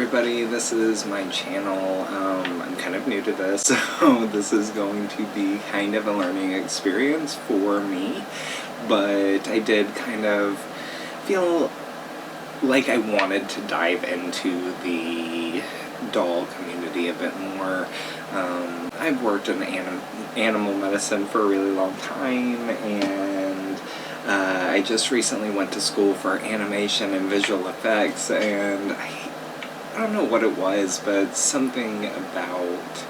everybody, this is my channel. I'm kind of new to this, so this is going to be kind of a learning experience for me, but I did kind of feel like I wanted to dive into the doll community a bit more. I've worked in animal medicine for a really long time, and I just recently went to school for animation and visual effects, and I don't know what it was, but something about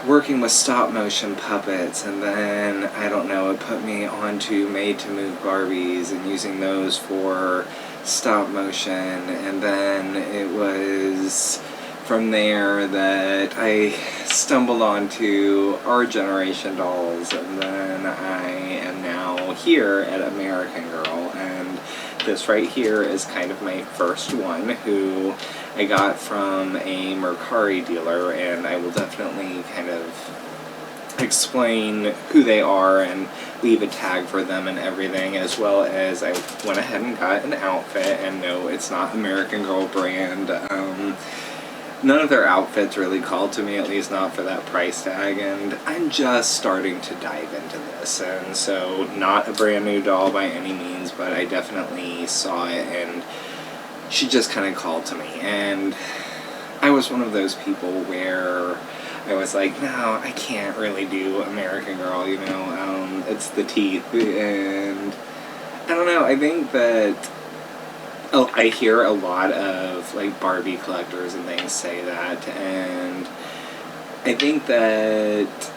working with stop motion puppets, and then, I don't know, it put me onto made-to-move Barbies and using those for stop motion, and then it was from there that I stumbled onto our generation dolls, and then I am now here at American Girl, and this right here is kind of my first one, who I got from a Mercari dealer, and I will definitely kind of explain who they are and leave a tag for them and everything, as well as I went ahead and got an outfit, and no, it's not American Girl brand. None of their outfits really called to me, at least not for that price tag, and I'm just starting to dive into this, and so not a brand new doll by any means, but I definitely saw it and she just kind of called to me, and I was one of those people where I was like, no, I can't really do American Girl, you know, it's the teeth, and I don't know, I think that I hear a lot of like Barbie collectors and things say that, and I think that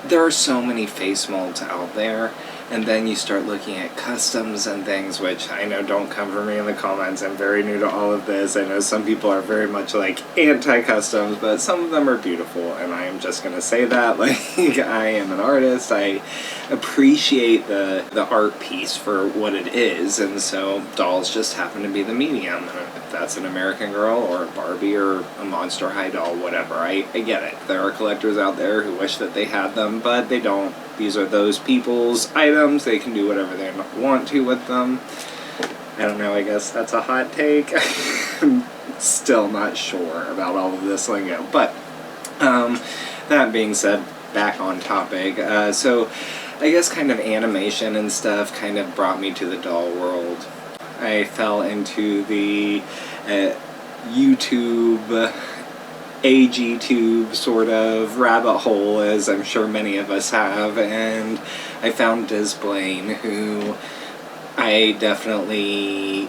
there are so many face molds out there, and then you start looking at customs and things, which I know don't come from me in the comments. I'm very new to all of this. I know some people are very much like anti-customs, but some of them are beautiful, and I am just gonna say that. Like, I am an artist. I appreciate the art piece for what it is, and so dolls just happen to be the medium. And if that's an American Girl or a Barbie or a Monster High doll, whatever, I get it. There are collectors out there who wish that they had them, but they don't. These are those people's items. They can do whatever they want to with them. I don't know, I guess that's a hot take. I'm still not sure about all of this lingo. But, that being said, back on topic. So, I guess kind of animation and stuff kind of brought me to the doll world. I fell into the YouTube AG-tube sort of rabbit hole, as I'm sure many of us have, and I found Des Blaine, who I definitely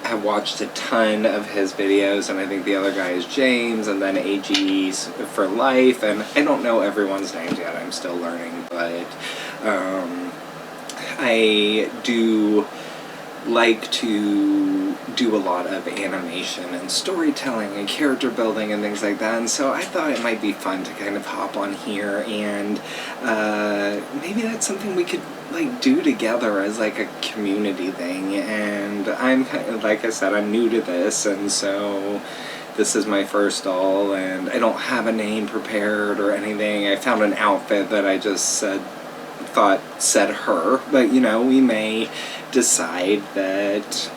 have watched a ton of his videos, and I think the other guy is James, and then AG's for life, and I don't know everyone's names yet, I'm still learning, but I do like to do a lot of animation and storytelling and character building and things like that, and so I thought it might be fun to kind of hop on here and maybe that's something we could like do together as like a community thing. And I'm kind of, like I said, I'm new to this, and so this is my first doll, and I don't have a name prepared or anything. I found an outfit that I just thought said her, but you know, we may decide that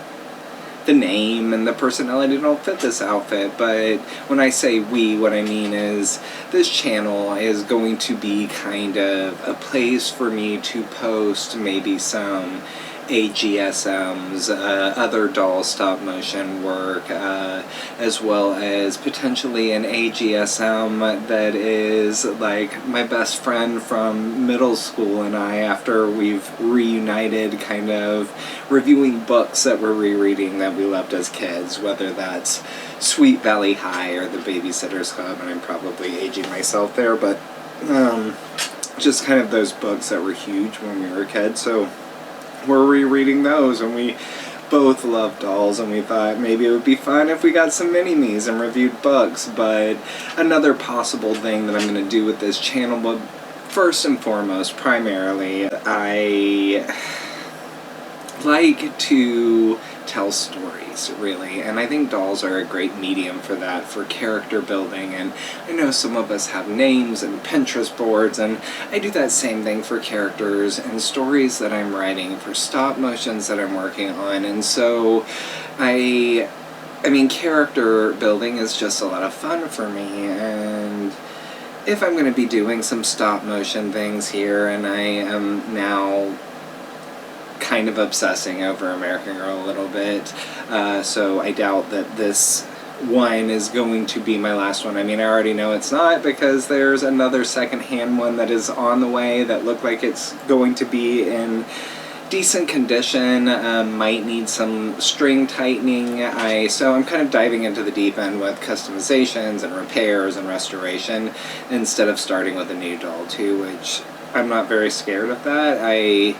the name and the personality don't fit this outfit. But when I say we, what I mean is this channel is going to be kind of a place for me to post maybe some AGSMs, other doll stop motion work, as well as potentially an AGSM that is like my best friend from middle school and I, after we've reunited, kind of reviewing books that we're rereading that we loved as kids, whether that's Sweet Valley High or The Babysitter's Club, and I'm probably aging myself there, but just kind of those books that were huge when we were kids. So we're rereading those, and we both love dolls, and we thought maybe it would be fun if we got some mini-me's and reviewed books. But another possible thing that I'm going to do with this channel, but first and foremost, primarily, I like to tell stories, really. And I think dolls are a great medium for that, for character building. And I know some of us have names and Pinterest boards, and I do that same thing for characters and stories that I'm writing, for stop motions that I'm working on. And so I mean, character building is just a lot of fun for me, and if I'm going to be doing some stop motion things here, and I am now kind of obsessing over American Girl a little bit, so I doubt that this one is going to be my last one. I mean, I already know it's not, because there's another secondhand one that is on the way that looked like it's going to be in decent condition, might need some string tightening. So I'm kind of diving into the deep end with customizations and repairs and restoration instead of starting with a new doll too, which I'm not very scared of that. I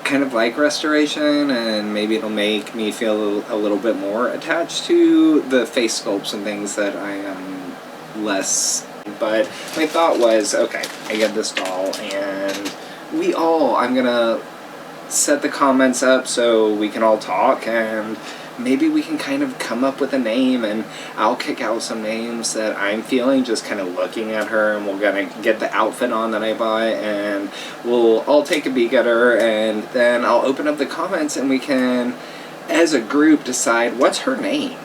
kind of like restoration, and maybe it'll make me feel a little bit more attached to the face sculpts and things that I am less. But my thought was, okay, I get this doll, and I'm gonna set the comments up so we can all talk, and maybe we can kind of come up with a name, and I'll kick out some names that I'm feeling just kind of looking at her, and we're gonna get the outfit on that I buy, and we'll all take a peek at her, and then I'll open up the comments, and we can, as a group, decide what's her name,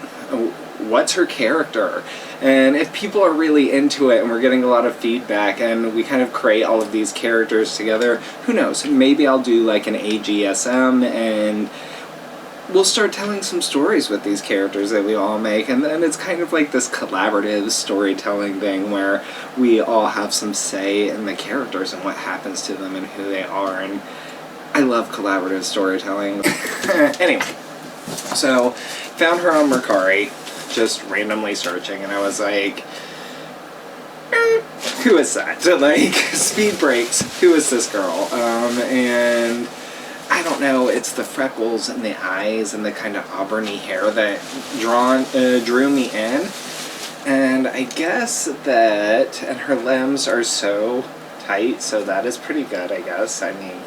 what's her character. And if people are really into it and we're getting a lot of feedback and we kind of create all of these characters together, who knows, maybe I'll do like an AGSM and we'll start telling some stories with these characters that we all make, and then it's kind of like this collaborative storytelling thing where we all have some say in the characters and what happens to them and who they are, and I love collaborative storytelling. Anyway, so found her on Mercari, just randomly searching, and I was like, who is that? Like, speed breaks, who is this girl? And I don't know, it's the freckles and the eyes and the kind of auburny hair that drew me in. And I guess that, and her limbs are so tight, so that is pretty good, I guess. I mean,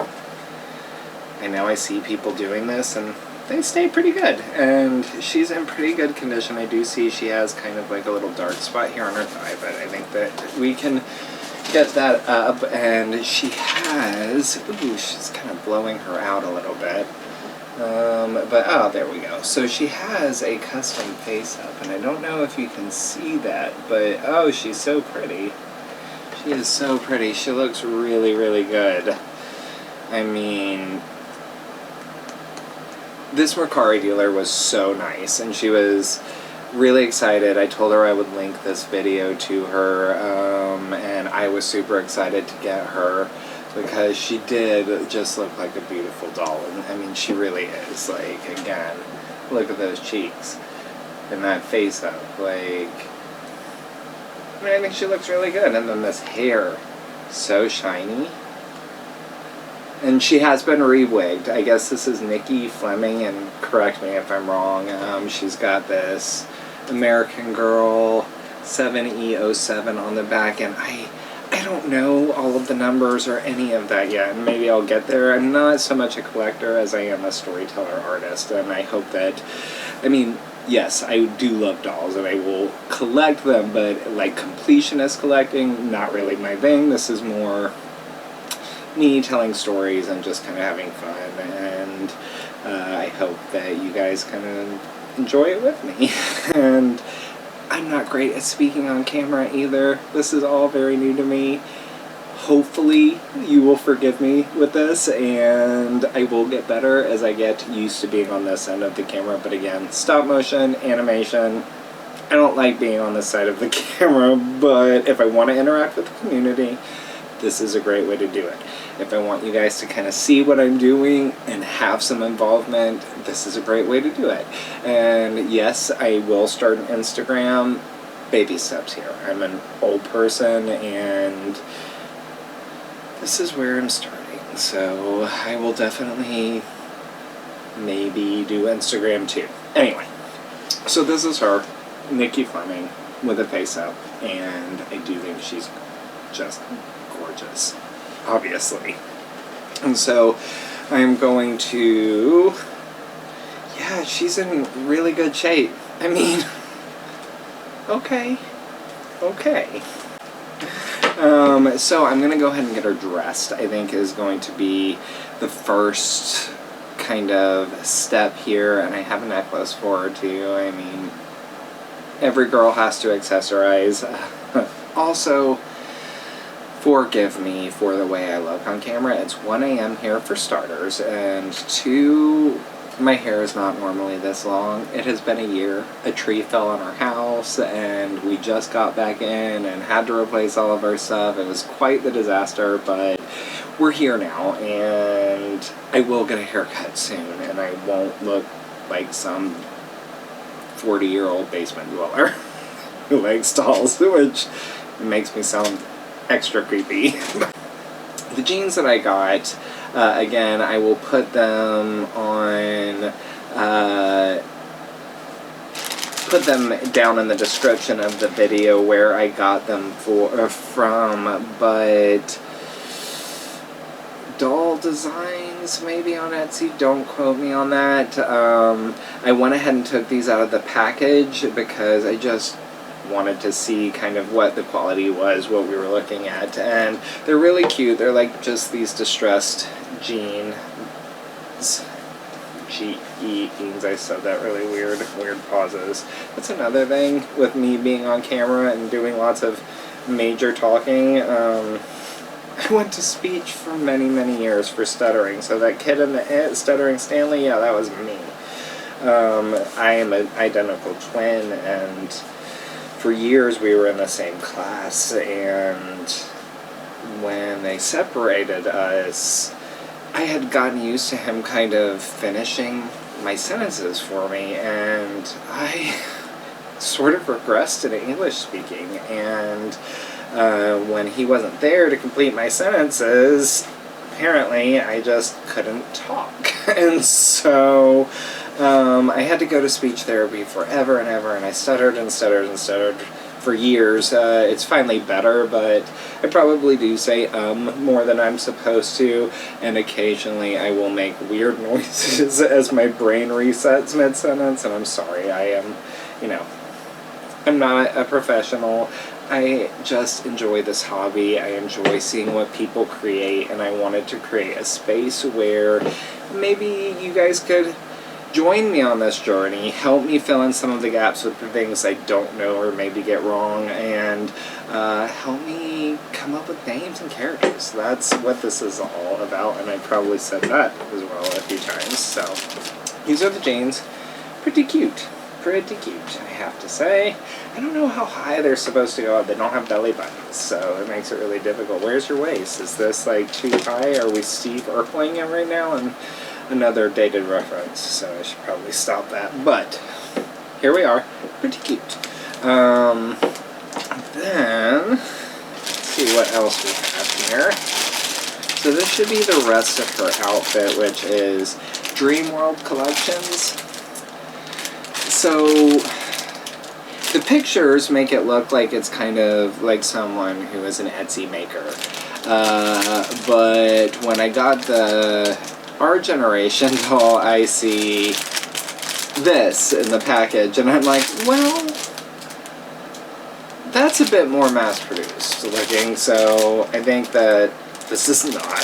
I know I see people doing this and they stay pretty good, and she's in pretty good condition. I do see she has kind of like a little dark spot here on her thigh, but I think that we can get that up, and she has, ooh, she's kind of blowing her out a little bit, but oh, there we go. So she has a custom face up, and I don't know if you can see that, but oh, she's so pretty. She is so pretty. She looks really, really good. I mean, this Mercari dealer was so nice, and she was really excited. I told her I would link this video to her, and I was super excited to get her because she did just look like a beautiful doll, and I mean, she really is. Like, again, look at those cheeks and that face up. Like, I mean, I think she looks really good, and then this hair, so shiny. And she has been re-wigged. I guess this is Nikki Fleming, and correct me if I'm wrong. She's got this American Girl 7E07 on the back, and I don't know all of the numbers or any of that yet, and maybe I'll get there. I'm not so much a collector as I am a storyteller artist, and I hope that, I mean, yes, I do love dolls, and I will collect them, but like completionist collecting, not really my thing. This is more me telling stories and just kind of having fun, and I hope that you guys kind of enjoy it with me. And I'm not great at speaking on camera either. This is all very new to me. Hopefully you will forgive me with this, and I will get better as I get used to being on this end of the camera. But again, stop motion, animation, I don't like being on this side of the camera, but if I want to interact with the community, this is a great way to do it. If I want you guys to kind of see what I'm doing and have some involvement, this is a great way to do it. And yes, I will start an Instagram. Baby steps here. I'm an old person, and this is where I'm starting. So I will definitely maybe do Instagram too. Anyway, so this is her, Nikki Fleming, with a face up, and I do think she's just gorgeous, obviously. And so I'm going to, yeah, she's in really good shape. I mean, okay. So I'm going to go ahead and get her dressed. I think is going to be the first kind of step here, and I have a necklace for her too. I mean, every girl has to accessorize. Also, forgive me for the way I look on camera. It's 1 a.m. here for starters, and 2, my hair is not normally this long. It has been a year. A tree fell on our house, and we just got back in and had to replace all of our stuff. It was quite the disaster, but we're here now, and I will get a haircut soon, and I won't look like some 40-year-old basement dweller who likes dolls, which makes me sound extra creepy. The jeans that I got, again, I will put them on, put them down in the description of the video where I got them from, but doll designs maybe on Etsy, don't quote me on that. I went ahead and took these out of the package because I just wanted to see kind of what the quality was, what we were looking at, and they're really cute. They're like just these distressed jeans. Jeans, I said that really weird pauses. That's another thing with me being on camera and doing lots of major talking. I went to speech for many years for stuttering, so that kid in the stuttering Stanley, yeah, that was me. I am an identical twin, and for years we were in the same class, and when they separated us, I had gotten used to him kind of finishing my sentences for me, and I sort of regressed in English speaking, and when he wasn't there to complete my sentences, apparently I just couldn't talk. And so I had to go to speech therapy forever and ever, and I stuttered for years. It's finally better, but I probably do say more than I'm supposed to, and occasionally I will make weird noises as my brain resets mid-sentence, and I'm sorry. I am, I'm not a professional. I just enjoy this hobby. I enjoy seeing what people create, and I wanted to create a space where maybe you guys could join me on this journey, help me fill in some of the gaps with the things I don't know or maybe get wrong, and help me come up with names and characters. That's what this is all about, and I probably said that as well a few times. So these are the jeans. Pretty cute, I have to say. I don't know how high they're supposed to go up. They don't have belly buttons, so it makes it really difficult. Where's your waist? Is this like too high? Are we Steve Urkeling it right now? And another dated reference, so I should probably stop that. But here we are. Pretty cute. Then let's see what else we have here. So this should be the rest of her outfit, which is Dream World Collections. So the pictures make it look like it's kind of like someone who is an Etsy maker. But when I got the Our Generation doll, I see this in the package, and I'm like, well, that's a bit more mass-produced looking, so I think that this is not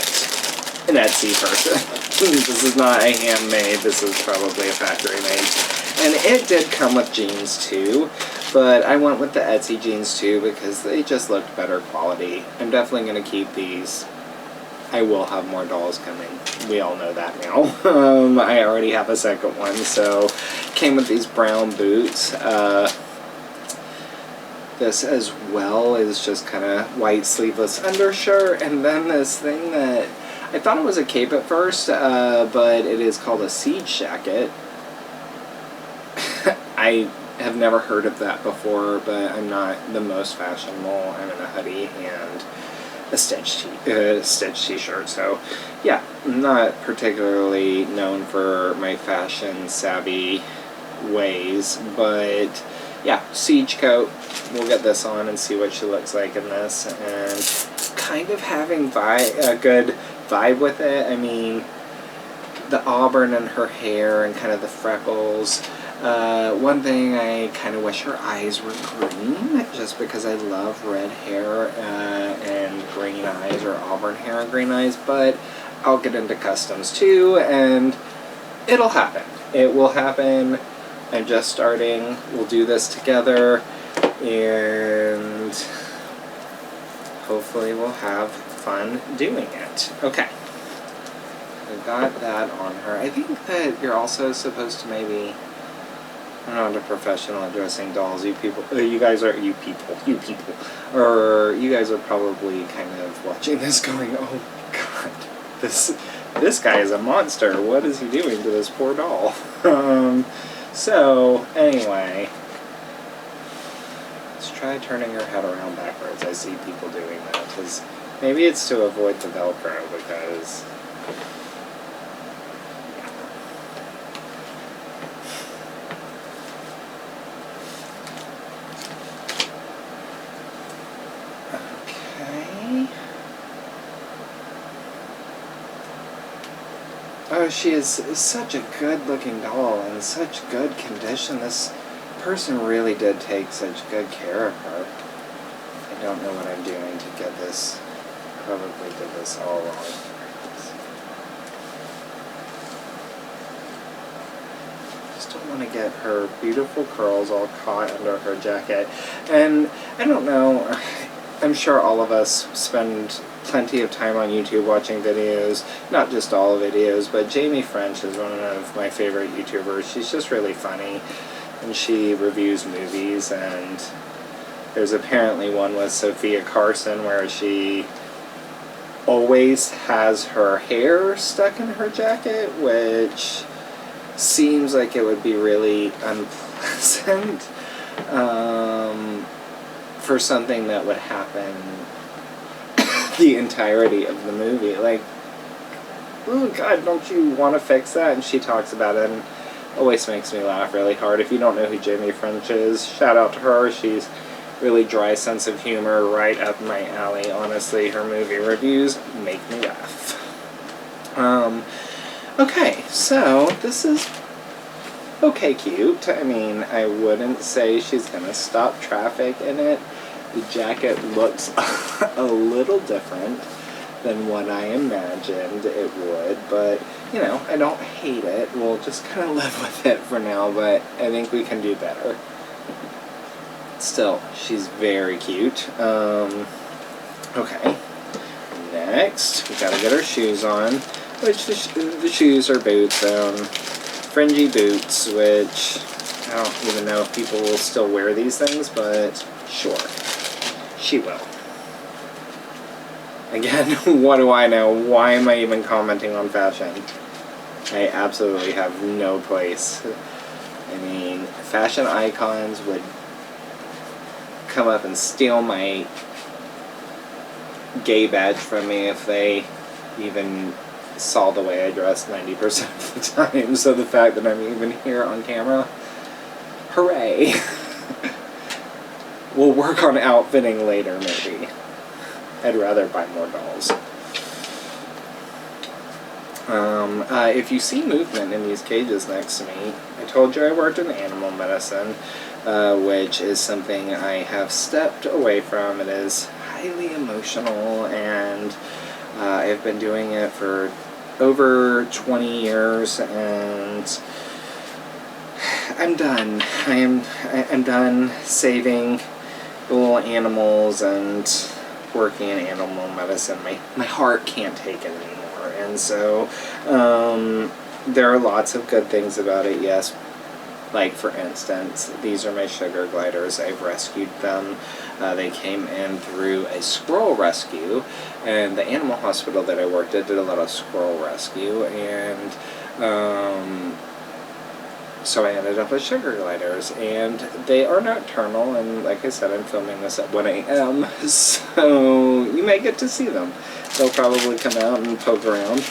an Etsy person. This is not a handmade, this is probably a factory made. And it did come with jeans too, but I went with the Etsy jeans too because they just looked better quality. I'm definitely going to keep these. I will have more dolls coming. We all know that now. I already have a second one, so came with these brown boots. This as well is just kind of white sleeveless undershirt, and then this thing that I thought it was a cape at first, but it is called a siege jacket. I have never heard of that before, but I'm not the most fashionable. I'm in a hoodie and a stitch t-shirt, so yeah, I'm not particularly known for my fashion savvy ways, but yeah, siege coat. We'll get this on and see what she looks like in this, and kind of having a good vibe with it. I mean, the auburn in her hair and kind of the freckles. One thing, I kind of wish her eyes were green, just because I love red hair and green eyes, or auburn hair and green eyes, but I'll get into customs too, and it'll happen. It will happen. I'm just starting. We'll do this together, and hopefully we'll have fun doing it. Okay. I've got that on her. I think that you're also supposed to maybe... I'm not a professional at dressing dolls. You people, or you guys are probably kind of watching this going, oh god, this guy is a monster. What is he doing to this poor doll? So, anyway, let's try turning her head around backwards. I see people doing that, because maybe it's to avoid the Velcro, because... Oh, she is such a good-looking doll, in such good condition. This person really did take such good care of her. I don't know what I'm doing to get this. Probably did this all wrong. Just don't want to get her beautiful curls all caught under her jacket. And I don't know, I'm sure all of us spend plenty of time on YouTube watching videos, not just all videos, but Jamie French is one of my favorite YouTubers. She's just really funny, and she reviews movies, and there's apparently one with Sophia Carson where she always has her hair stuck in her jacket, which seems like it would be really unpleasant for something that would happen the entirety of the movie. Like, oh god, don't you want to fix that? And she talks about it, and always makes me laugh really hard. If you don't know who Jamie French is, shout out to her. She's really dry sense of humor, right up my alley. Honestly, her movie reviews make me laugh. Okay, so this is okay cute. I mean, I wouldn't say she's gonna stop traffic in it. The jacket looks a little different than what I imagined it would, but, you know, I don't hate it. We'll just kind of live with it for now, but I think we can do better. Still, she's very cute. Okay. Next, we gotta get her shoes on, which the shoes are boots, fringy boots, which I don't even know if people will still wear these things, but sure. She will. Again, what do I know? Why am I even commenting on fashion? I absolutely have no place. I mean, fashion icons would come up and steal my gay badge from me if they even saw the way I dress 90% of the time. So the fact that I'm even here on camera, hooray! We'll work on outfitting later, maybe. I'd rather buy more dolls. If you see movement in these cages next to me, I told you I worked in animal medicine, which is something I have stepped away from. It is highly emotional, and I've been doing it for over 20 years, and I'm done. I'm done saving little animals and working in animal medicine. My heart can't take it anymore, and so there are lots of good things about it, yes. Like, for instance, these are my sugar gliders. I've rescued them. They came in through a squirrel rescue, and the animal hospital that I worked at did a lot of squirrel rescue, and so I ended up with sugar gliders, and they are nocturnal, and like I said, I'm filming this at 1 a.m., so you may get to see them. They'll probably come out and poke around.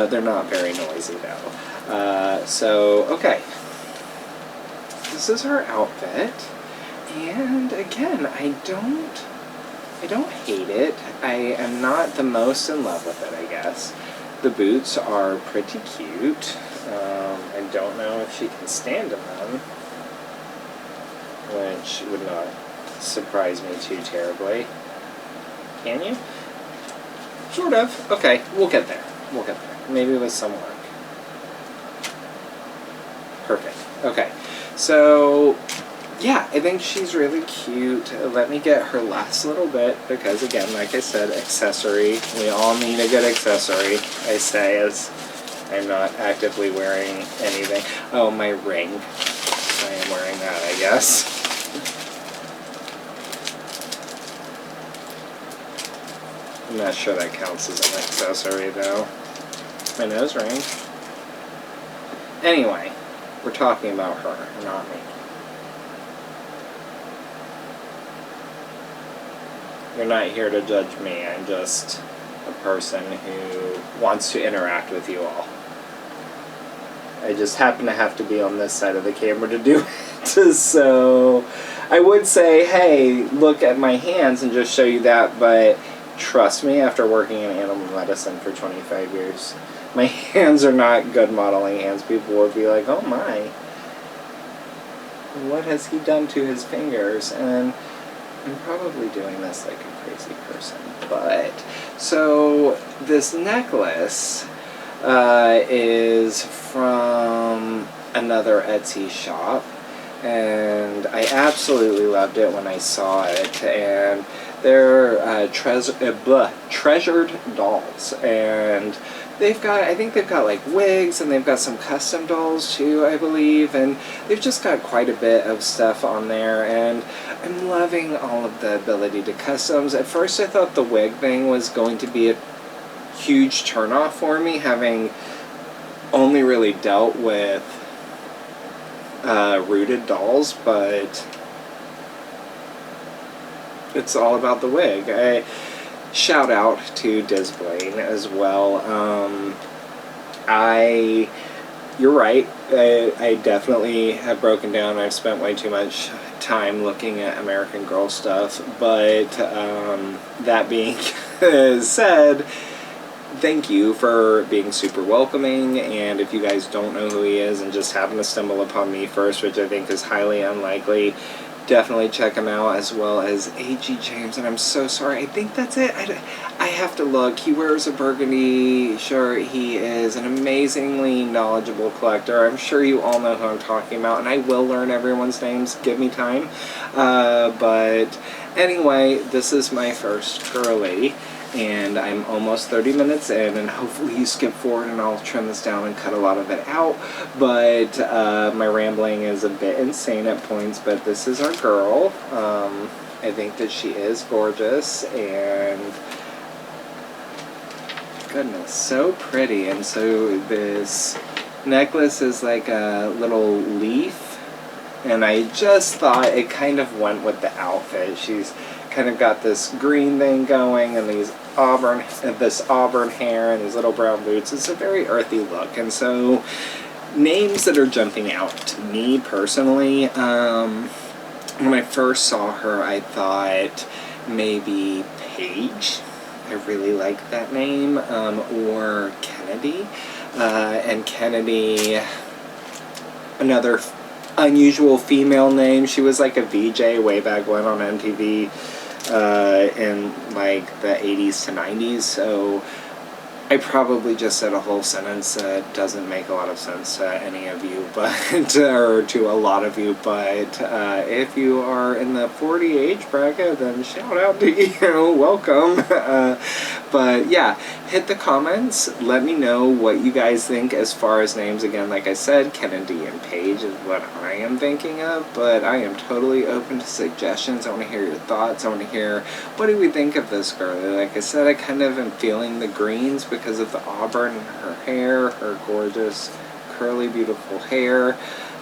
They're not very noisy, though. So, okay. This is her outfit, and again, I don't hate it. I am not the most in love with it, I guess. The boots are pretty cute. I don't know if she can stand in them, which would not surprise me too terribly. Can you? Sort of. Okay, we'll get there. We'll get there. Maybe with some work. Perfect. Okay, so yeah, I think she's really cute. Let me get her last little bit because, again, like I said, accessory. We all need a good accessory, I say, as I'm not actively wearing anything. Oh, my ring. I am wearing that, I guess. I'm not sure that counts as an accessory, though. My nose ring. Anyway, we're talking about her, not me. You're not here to judge me. I'm just a person who wants to interact with you all. I just happen to have to be on this side of the camera to do it. So I would say, hey, look at my hands and just show you that, but trust me, after working in animal medicine for 25 years, my hands are not good modeling hands. People would be like, oh my, what has he done to his fingers? And I'm probably doing this like a crazy person. But, so this necklace is from another Etsy shop, and I absolutely loved it when I saw it. And they're treasured dolls, and they've got, I think they've got like wigs, and they've got some custom dolls too, I believe, and they've just got quite a bit of stuff on there, and I'm loving all of the ability to customs. At first I thought the wig thing was going to be a huge turnoff for me, having only really dealt with rooted dolls, but it's all about the wig. Shout out to Disblaine as well. You're right, I definitely have broken down. I've spent way too much time looking at American Girl stuff, but that being said, thank you for being super welcoming, and if you guys don't know who he is and just happen to stumble upon me first, which I think is highly unlikely, definitely check him out, as well as A.G. James, and I'm so sorry, I think that's it. I have to look. He wears a burgundy shirt. He is an amazingly knowledgeable collector. I'm sure you all know who I'm talking about, and I will learn everyone's names. Give me time. But anyway, this is my first girly, and I'm almost 30 minutes in, and hopefully you skip forward and I'll trim this down and cut a lot of it out, but my rambling is a bit insane at points. But this is our girl. I think that she is gorgeous, and goodness, so pretty. And so this necklace is like a little leaf, and I just thought it kind of went with the outfit. She's kind of got this green thing going, and this auburn hair, and these little brown boots. It's a very earthy look, and so names that are jumping out to me personally. When I first saw her, I thought maybe Paige. I really like that name, or Kennedy. And Kennedy, another unusual female name. She was like a VJ way back when on MTV in like the 80s to 90s, so I probably just said a whole sentence that doesn't make a lot of sense to any of you, but or to a lot of you, but if you are in the 40 age bracket, then shout out to you, welcome. But yeah, hit the comments, let me know what you guys think as far as names. Again, like I said, Kennedy and Paige is what I am thinking of, but I am totally open to suggestions. I want to hear your thoughts. I want to hear, what do we think of this girl? Like I said, I kind of am feeling the greens because of the auburn in her hair, her gorgeous, curly, beautiful hair.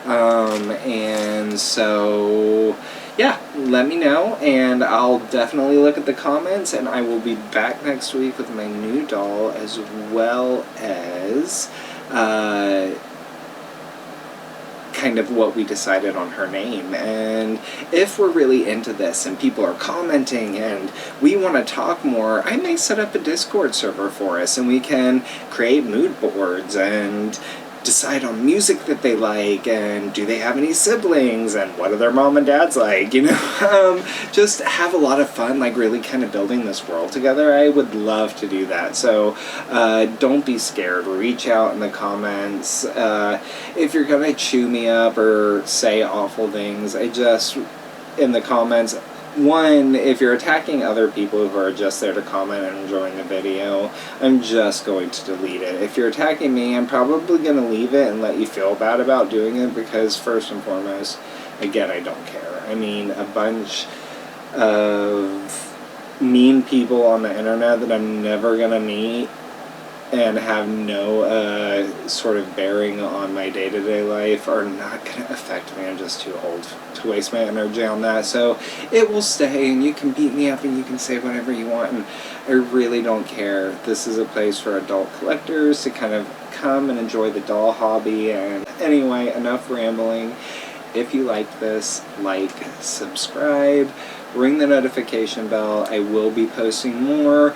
And so, yeah, let me know, and I'll definitely look at the comments, and I will be back next week with my new doll, as well as kind kind of what we decided on her name. And if we're really into this and people are commenting and we want to talk more, I may set up a Discord server for us and we can create mood boards and decide on music that they like, and do they have any siblings, and what are their mom and dads like, you know? Just have a lot of fun, like really kind of building this world together. I would love to do that. So don't be scared. Reach out in the comments. If you're gonna chew me up or say awful things, in the comments, one, if you're attacking other people who are just there to comment and enjoying the video, I'm just going to delete it. If you're attacking me, I'm probably going to leave it and let you feel bad about doing it, because first and foremost, again, I don't care. I mean, a bunch of mean people on the internet that I'm never going to meet and have no sort of bearing on my day-to-day life are not going to affect me. I'm just too old to waste my energy on that. So it will stay, and you can beat me up and you can say whatever you want, and I really don't care. This is a place for adult collectors to kind of come and enjoy the doll hobby. And anyway, enough rambling. If you like this, like, subscribe, ring the notification bell. I will be posting more.